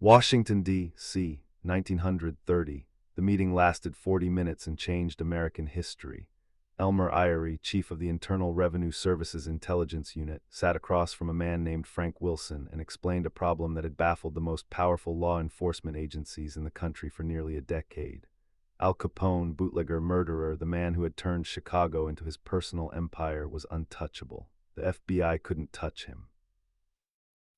Washington, D.C., 1930. The meeting lasted 40 minutes and changed American history. Elmer Eyre, chief of the Internal Revenue Service's Intelligence Unit, sat across from a man named Frank Wilson and explained a problem that had baffled the most powerful law enforcement agencies in the country for nearly a decade. Al Capone, bootlegger murderer, the man who had turned Chicago into his personal empire, was untouchable. The FBI couldn't touch him.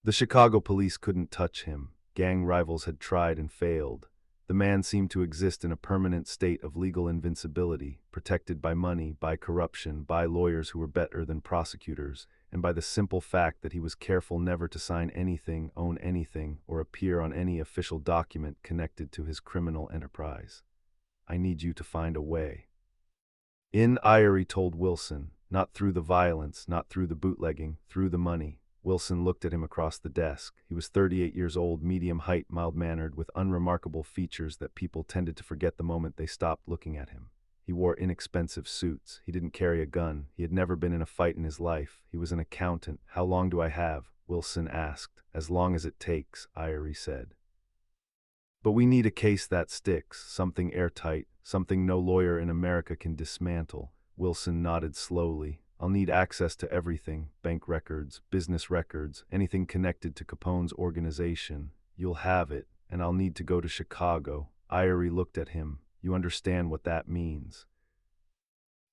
The Chicago police couldn't touch him. Gang rivals had tried and failed. The man seemed to exist in a permanent state of legal invincibility, protected by money, by corruption, by lawyers who were better than prosecutors, and by the simple fact that he was careful never to sign anything, own anything, or appear on any official document connected to his criminal enterprise. I need you to find a way. Eyre told Wilson, not through the violence, not through the bootlegging, through the money. Wilson looked at him across the desk. He was 38 years old, medium height, mild-mannered, with unremarkable features that people tended to forget the moment they stopped looking at him. He wore inexpensive suits. He didn't carry a gun. He had never been in a fight in his life. He was an accountant. "How long do I have?" Wilson asked. "As long as it takes," Eyre said. "But we need a case that sticks, something airtight, something no lawyer in America can dismantle." Wilson nodded slowly. "I'll need access to everything, bank records, business records, anything connected to Capone's organization. You'll have it, and I'll need to go to Chicago." Eyre looked at him. "You understand what that means?"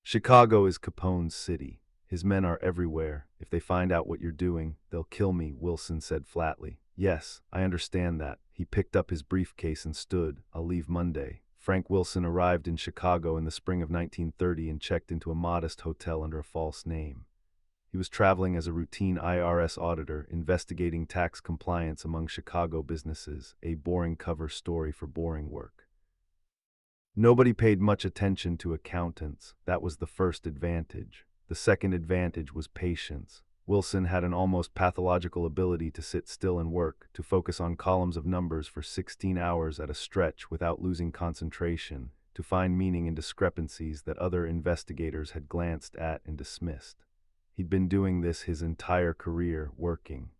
"Chicago is Capone's city. His men are everywhere. If they find out what you're doing, they'll kill me," Wilson said flatly. "Yes, I understand that." He picked up his briefcase and stood. "I'll leave Monday." Frank Wilson arrived in Chicago in the spring of 1930 and checked into a modest hotel under a false name. He was traveling as a routine IRS auditor, investigating tax compliance among Chicago businesses, a boring cover story for boring work. Nobody paid much attention to accountants. That was the first advantage. The second advantage was patience. Wilson had an almost pathological ability to sit still and work, to focus on columns of numbers for 16 hours at a stretch without losing concentration, to find meaning in discrepancies that other investigators had glanced at and dismissed. He'd been doing this his entire career, working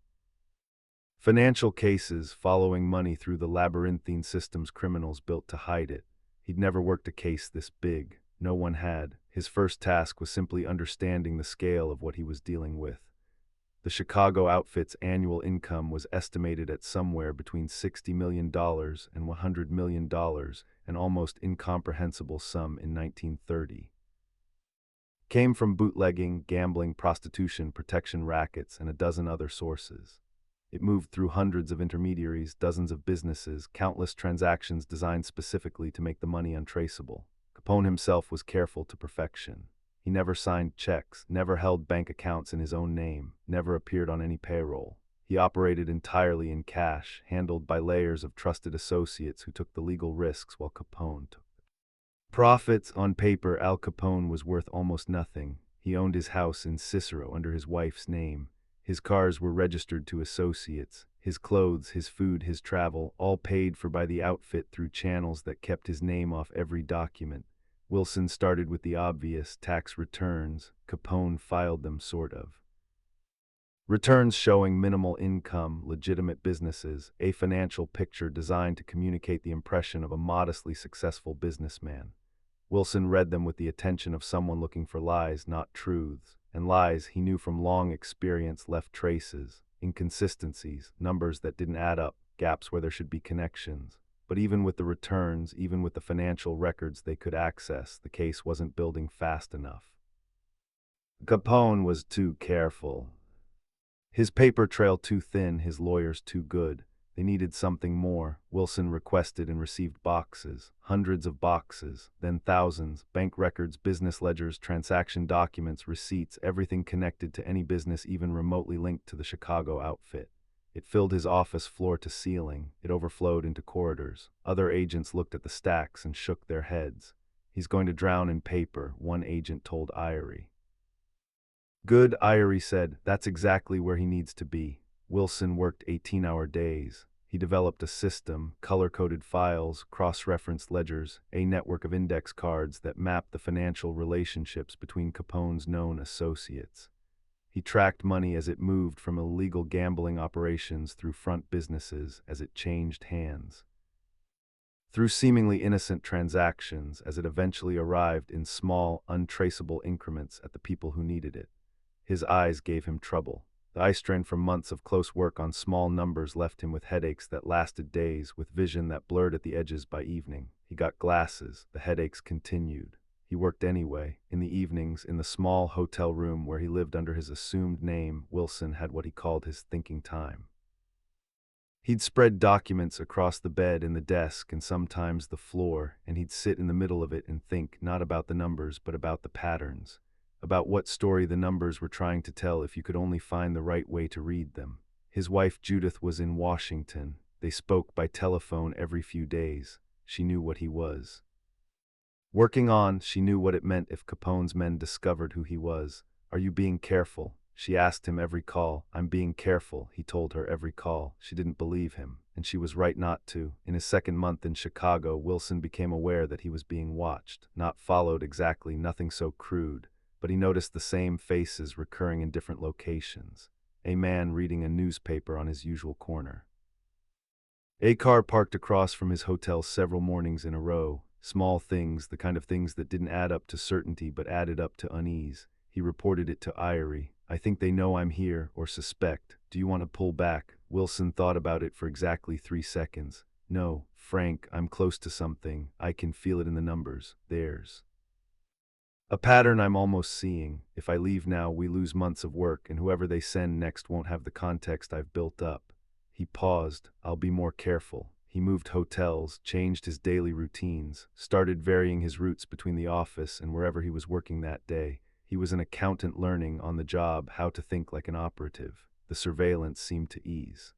financial cases, following money through the labyrinthine systems criminals built to hide it. He'd never worked a case this big. No one had. His first task was simply understanding the scale of what he was dealing with. The Chicago outfit's annual income was estimated at somewhere between $60 million and $100 million, an almost incomprehensible sum in 1930. Came from bootlegging, gambling, prostitution, protection rackets, and a dozen other sources. It moved through hundreds of intermediaries, dozens of businesses, countless transactions designed specifically to make the money untraceable. Capone himself was careful to perfection. He never signed checks, never held bank accounts in his own name, never appeared on any payroll. He operated entirely in cash, handled by layers of trusted associates who took the legal risks while Capone took profits. On paper, Al Capone was worth almost nothing. He owned his house in Cicero under his wife's name. His cars were registered to associates. His clothes, his food, his travel, all paid for by the outfit through channels that kept his name off every document. Wilson started with the obvious, tax returns. Capone filed them, sort of. Returns showing minimal income, legitimate businesses, a financial picture designed to communicate the impression of a modestly successful businessman. Wilson read them with the attention of someone looking for lies, not truths. And lies, he knew from long experience, left traces, inconsistencies, numbers that didn't add up, gaps where there should be connections. But even with the returns, even with the financial records they could access, the case wasn't building fast enough. Capone was too careful. His paper trail too thin, his lawyers too good. They needed something more. Wilson requested and received boxes, hundreds of boxes, then thousands, bank records, business ledgers, transaction documents, receipts, everything connected to any business even remotely linked to the Chicago outfit. It filled his office floor to ceiling. It overflowed into corridors. Other agents looked at the stacks and shook their heads. "He's going to drown in paper," one agent told Eyre. "Good," Eyre said. "That's exactly where he needs to be." Wilson worked 18-hour days. He developed a system, color-coded files, cross-referenced ledgers, a network of index cards that mapped the financial relationships between Capone's known associates. He tracked money as it moved from illegal gambling operations through front businesses as it changed hands, through seemingly innocent transactions as it eventually arrived in small, untraceable increments at the people who needed it. His eyes gave him trouble. The eye strain from months of close work on small numbers left him with headaches that lasted days, with vision that blurred at the edges by evening. He got glasses. The headaches continued. He worked anyway. In the evenings, in the small hotel room where he lived under his assumed name, Wilson had what he called his thinking time. He'd spread documents across the bed and the desk and sometimes the floor, and he'd sit in the middle of it and think not about the numbers but about the patterns, about what story the numbers were trying to tell if you could only find the right way to read them. His wife Judith was in Washington. They spoke by telephone every few days. She knew what he was working on. She knew what it meant if Capone's men discovered who he was. "Are you being careful?" She asked him every call. "I'm being careful," he told her every call. She didn't believe him, and she was right not to. In his second month in Chicago, Wilson became aware that he was being watched, not followed exactly, nothing so crude, but he noticed the same faces recurring in different locations. A man reading a newspaper on his usual corner. A car parked across from his hotel several mornings in a row. Small things, the kind of things that didn't add up to certainty but added up to unease. He reported it to Eyrie. "I think they know I'm here, or suspect. Do you want to pull back?" Wilson thought about it for exactly 3 seconds. "No, Frank, I'm close to something. I can feel it in the numbers. There's a pattern I'm almost seeing. If I leave now, we lose months of work, and whoever they send next won't have the context I've built up." He paused. "I'll be more careful." He moved hotels, changed his daily routines, started varying his routes between the office and wherever he was working that day. He was an accountant learning on the job how to think like an operative. The surveillance seemed to ease.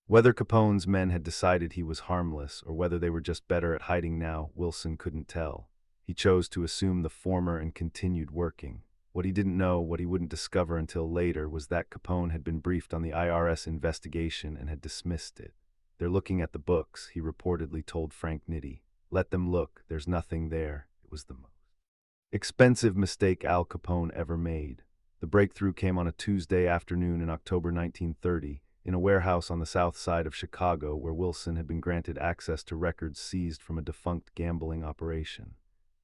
Whether Capone's men had decided he was harmless or whether they were just better at hiding now, Wilson couldn't tell. He chose to assume the former and continued working. What he didn't know, what he wouldn't discover until later, was that Capone had been briefed on the IRS investigation and had dismissed it. "They're looking at the books," he reportedly told Frank Nitti. "Let them look. There's nothing there." It was the most expensive mistake Al Capone ever made. The breakthrough came on a Tuesday afternoon in October 1930, in a warehouse on the south side of Chicago where Wilson had been granted access to records seized from a defunct gambling operation.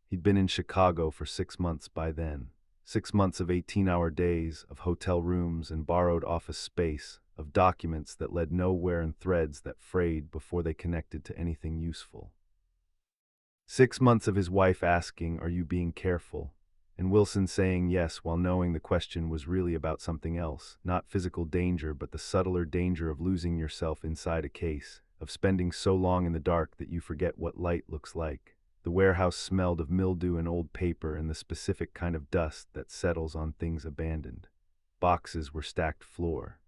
He'd been in Chicago for 6 months by then. 6 months of 18-hour days, of hotel rooms and borrowed office space, of documents that led nowhere and threads that frayed before they connected to anything useful. 6 months of his wife asking, "Are you being careful?" and Wilson saying yes while knowing the question was really about something else, not physical danger but the subtler danger of losing yourself inside a case, of spending so long in the dark that you forget what light looks like. The warehouse smelled of mildew and old paper and the specific kind of dust that settles on things abandoned. Boxes were stacked floor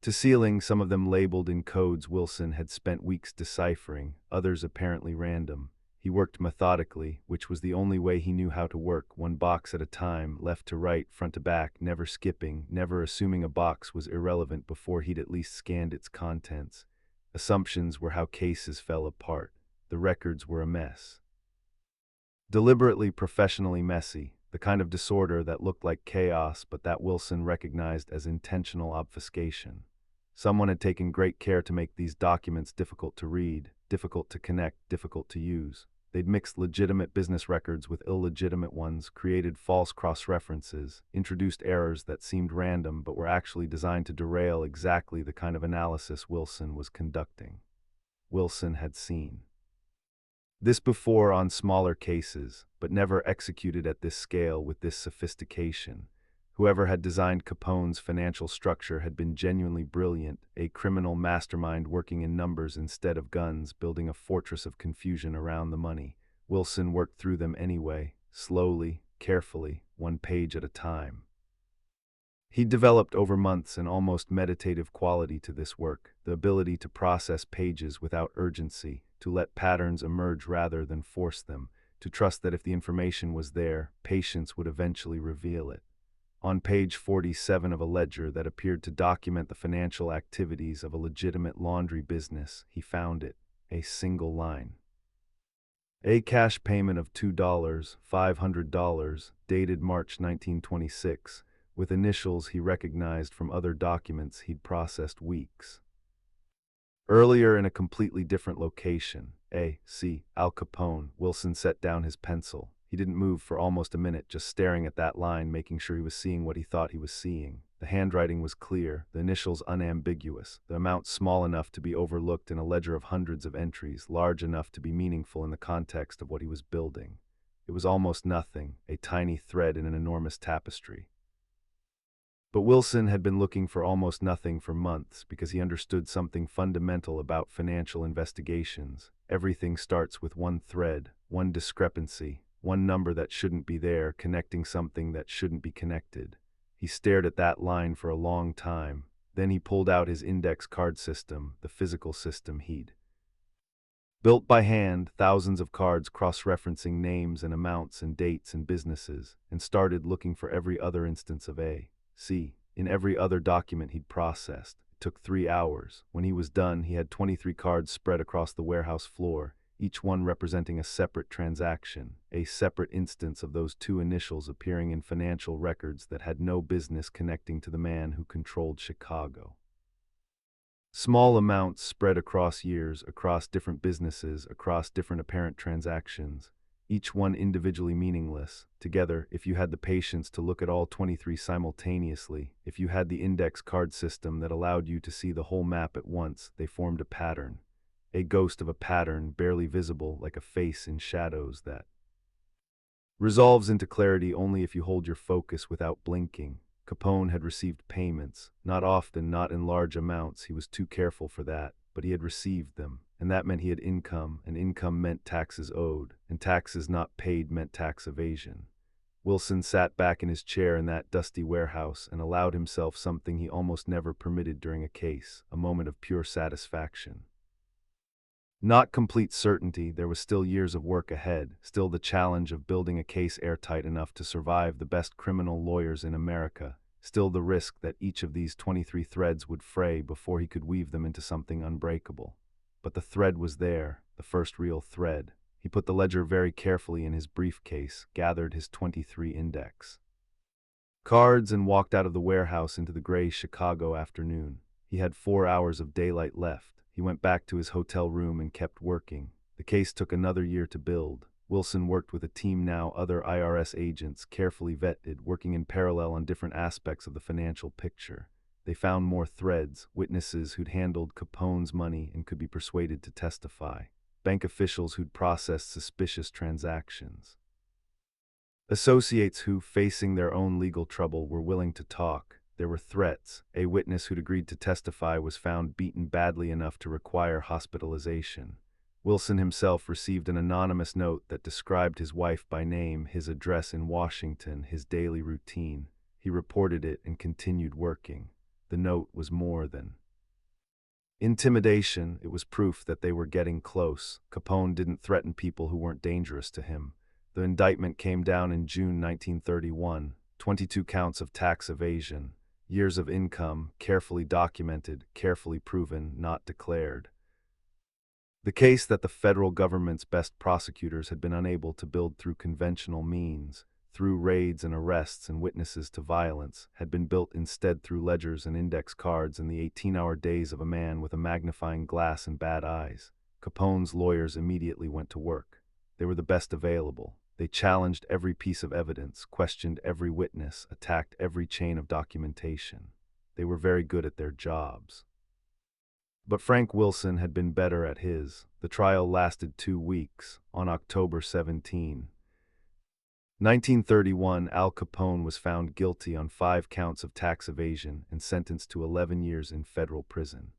to ceiling, some of them labeled in codes Wilson had spent weeks deciphering, others apparently random. He worked methodically, which was the only way he knew how to work, one box at a time, left to right, front to back, never skipping, never assuming a box was irrelevant before he'd at least scanned its contents. Assumptions were how cases fell apart. The records were a mess. Deliberately professionally messy, the kind of disorder that looked like chaos but that Wilson recognized as intentional obfuscation. Someone had taken great care to make these documents difficult to read, difficult to connect, difficult to use. They'd mixed legitimate business records with illegitimate ones, created false cross-references, introduced errors that seemed random but were actually designed to derail exactly the kind of analysis Wilson was conducting. Wilson had seen this before on smaller cases, but never executed at this scale with this sophistication. Whoever had designed Capone's financial structure had been genuinely brilliant, a criminal mastermind working in numbers instead of guns, building a fortress of confusion around the money. Wilson worked through them anyway, slowly, carefully, one page at a time. He developed over months an almost meditative quality to this work, the ability to process pages without urgency, to let patterns emerge rather than force them, to trust that if the information was there, patience would eventually reveal it. On page 47 of a ledger that appeared to document the financial activities of a legitimate laundry business, he found it, a single line. A cash payment of $2,500, dated March 1926, with initials he recognized from other documents he'd processed weeks earlier in a completely different location. A.C. Al Capone. Wilson set down his pencil. He didn't move for almost a minute, just staring at that line, making sure he was seeing what he thought he was seeing. The handwriting was clear, the initials unambiguous, the amount small enough to be overlooked in a ledger of hundreds of entries, large enough to be meaningful in the context of what he was building. It was almost nothing, a tiny thread in an enormous tapestry. But Wilson had been looking for almost nothing for months because he understood something fundamental about financial investigations. Everything starts with one thread, one discrepancy, one number that shouldn't be there, connecting something that shouldn't be connected. He stared at that line for a long time. Then he pulled out his index card system, the physical system he'd built by hand, thousands of cards cross-referencing names and amounts and dates and businesses, and started looking for every other instance of A.C. in every other document he'd processed. It took 3 hours. When he was done, he had 23 cards spread across the warehouse floor, each one representing a separate transaction, a separate instance of those two initials appearing in financial records that had no business connecting to the man who controlled Chicago. Small amounts spread across years, across different businesses, across different apparent transactions, each one individually meaningless. Together, if you had the patience to look at all 23 simultaneously, if you had the index card system that allowed you to see the whole map at once, they formed a pattern. A ghost of a pattern, barely visible, like a face in shadows that resolves into clarity only if you hold your focus without blinking. Capone had received payments, not often, not in large amounts, he was too careful for that, but he had received them, and that meant he had income, and income meant taxes owed, and taxes not paid meant tax evasion. Wilson sat back in his chair in that dusty warehouse and allowed himself something he almost never permitted during a case, a moment of pure satisfaction. Not complete certainty, there was still years of work ahead, still the challenge of building a case airtight enough to survive the best criminal lawyers in America, still the risk that each of these 23 threads would fray before he could weave them into something unbreakable. But the thread was there, the first real thread. He put the ledger very carefully in his briefcase, gathered his 23 index cards, and walked out of the warehouse into the gray Chicago afternoon. He had 4 hours of daylight left. He went back to his hotel room and kept working. The case took another year to build. Wilson worked with a team, now other IRS agents, carefully vetted, working in parallel on different aspects of the financial picture. They found more threads, witnesses who'd handled Capone's money and could be persuaded to testify, bank officials who'd processed suspicious transactions, associates who, facing their own legal trouble, were willing to talk. There were threats. A witness who'd agreed to testify was found beaten badly enough to require hospitalization. Wilson himself received an anonymous note that described his wife by name, his address in Washington, his daily routine. He reported it and continued working. The note was more than intimidation, it was proof that they were getting close. Capone didn't threaten people who weren't dangerous to him. The indictment came down in June 1931, 22 counts of tax evasion. Years of income, carefully documented, carefully proven, not declared. The case that the federal government's best prosecutors had been unable to build through conventional means, through raids and arrests and witnesses to violence, had been built instead through ledgers and index cards in the 18-hour days of a man with a magnifying glass and bad eyes. Capone's lawyers immediately went to work. They were the best available. They challenged every piece of evidence, questioned every witness, attacked every chain of documentation. They were very good at their jobs. But Frank Wilson had been better at his. The trial lasted 2 weeks. On October 17, 1931, Al Capone was found guilty on 5 counts of tax evasion and sentenced to 11 years in federal prison.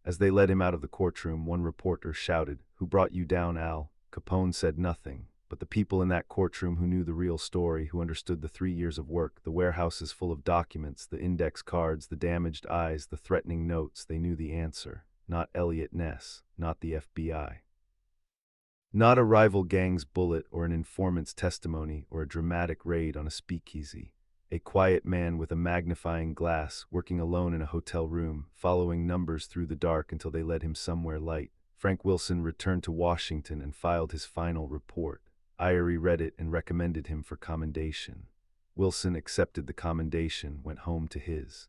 As they led him out of the courtroom, one reporter shouted, "Who brought you down, Al?" Capone said nothing. But the people in that courtroom who knew the real story, who understood the 3 years of work, the warehouses full of documents, the index cards, the damaged eyes, the threatening notes, they knew the answer. Not Elliot Ness, not the FBI. Not a rival gang's bullet or an informant's testimony or a dramatic raid on a speakeasy. A quiet man with a magnifying glass, working alone in a hotel room, following numbers through the dark until they led him somewhere light. Frank Wilson returned to Washington and filed his final report. Eyre read it and recommended him for commendation. Wilson accepted the commendation, went home to his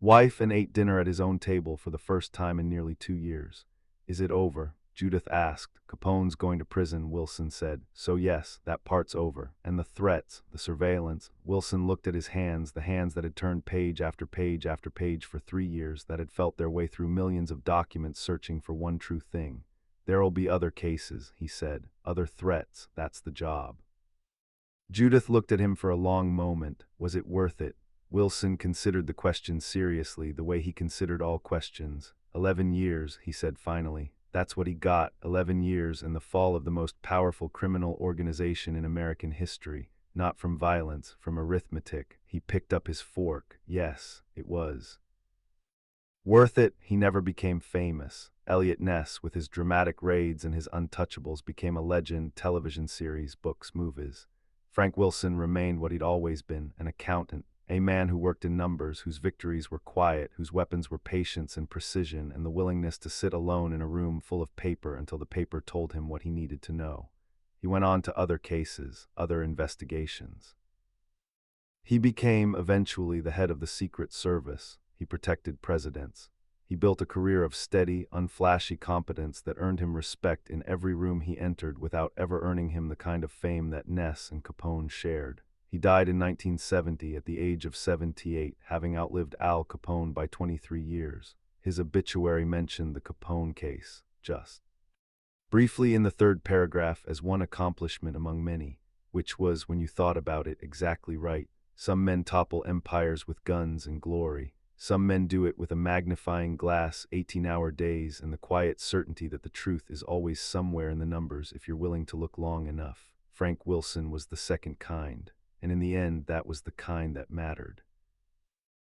wife, and ate dinner at his own table for the first time in nearly 2 years. "Is it over?" Judith asked. "Capone's going to prison," Wilson said. "So yes, that part's over. And the threats, the surveillance." Wilson looked at his hands, the hands that had turned page after page after page for 3 years, that had felt their way through millions of documents searching for one true thing. "There'll be other cases," he said. "Other threats. That's the job." Judith looked at him for a long moment. Was it worth it? Wilson considered the question seriously, the way he considered all questions. 11 years, he said finally. That's what he got, 11 years and the fall of the most powerful criminal organization in American history. Not from violence, from arithmetic. He picked up his fork. Yes, it was worth it. He never became famous. Eliot Ness, with his dramatic raids and his untouchables, became a legend, television series, books, movies. Frank Wilson remained what he'd always been, an accountant, a man who worked in numbers, whose victories were quiet, whose weapons were patience and precision, and the willingness to sit alone in a room full of paper until the paper told him what he needed to know. He went on to other cases, other investigations. He became, eventually, the head of the Secret Service. He protected presidents. He built a career of steady, unflashy competence that earned him respect in every room he entered without ever earning him the kind of fame that Ness and Capone shared. He died in 1970 at the age of 78, having outlived Al Capone by 23 years. His obituary mentioned the Capone case, just briefly in the third paragraph, as one accomplishment among many, which was, when you thought about it, exactly right. Some men topple empires with guns and glory. Some men do it with a magnifying glass, 18-hour days, and the quiet certainty that the truth is always somewhere in the numbers if you're willing to look long enough. Frank Wilson was the second kind, and in the end, that was the kind that mattered.